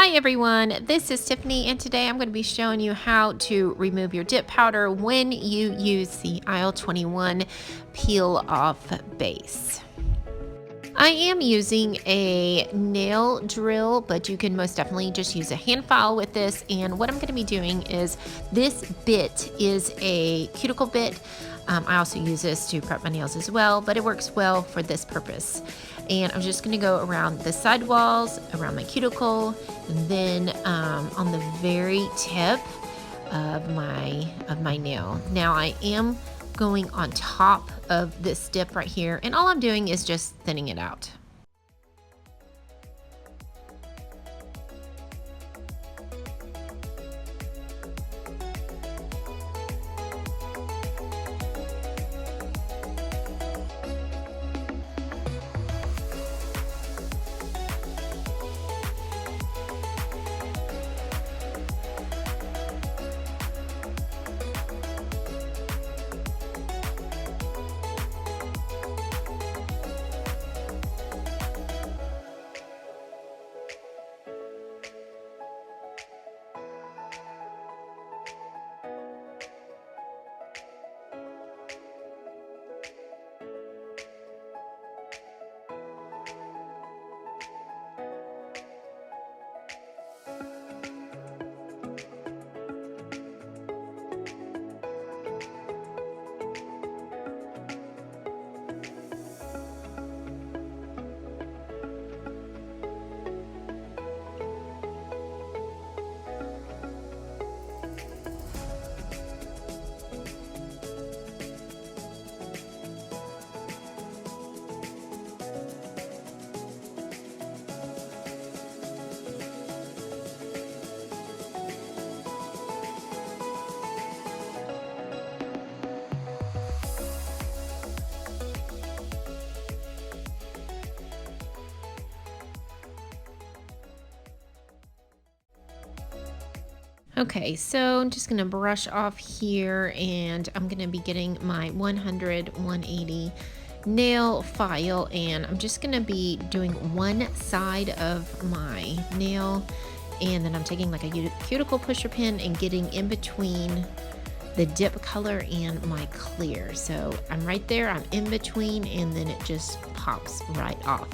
Hi everyone, this is Tiffany and today I'm going to be showing you how to remove your dip powder when you use the aisle 21 peel off base. I am using a nail drill, but you can most definitely just use a hand file with this. And what I'm going to be doing is this bit is a cuticle bit. I also use this to prep my nails as well, but it works well for this purpose. And I'm just going to go around the side walls, around my cuticle, and then on the very tip of my nail. Now I am going on top of this dip right here, and all I'm doing is just thinning it out. Okay, so I'm just gonna brush off here and I'm gonna be getting my 180 nail file, and I'm just gonna be doing one side of my nail, and then I'm taking like a cuticle pusher pin and getting in between the dip color and my clear. So I'm right there, I'm in between, and then it just pops right off.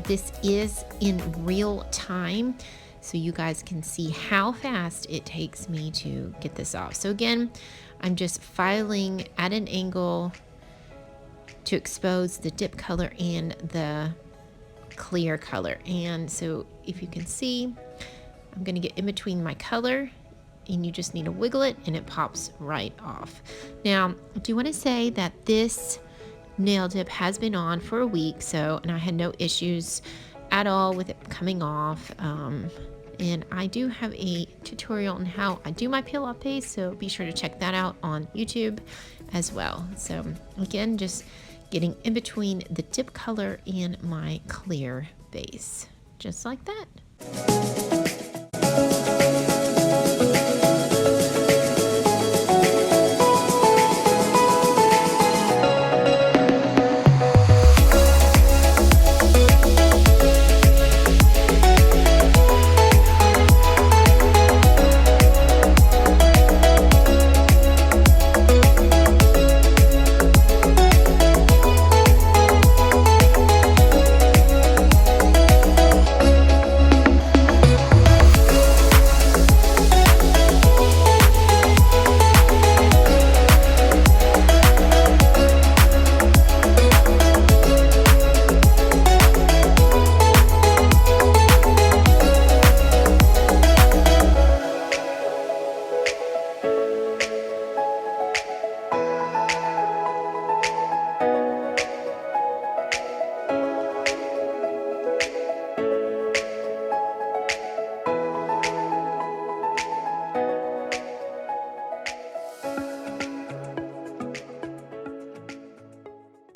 This is in real time, so you guys can see how fast it takes me to get this off. So again, I'm just filing at an angle to expose the dip color and the clear color. And so if you can see, I'm gonna get in between my color, and you just need to wiggle it and it pops right off. Now, I do wanna say that this nail dip has been on for a week, and I had no issues at all with it coming off. And I do have a tutorial on how I do my peel off base, so be sure to check that out on YouTube as well. So again, just getting in between the dip color and my clear base, just like that.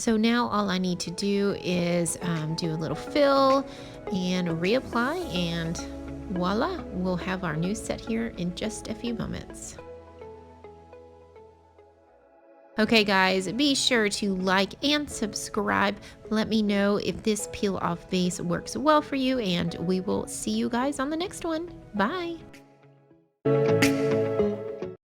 So now all I need to do is do a little fill and reapply, and voila, we'll have our new set here in just a few moments. Okay, guys, be sure to like and subscribe. Let me know if this peel off base works well for you, and we will see you guys on the next one. Bye.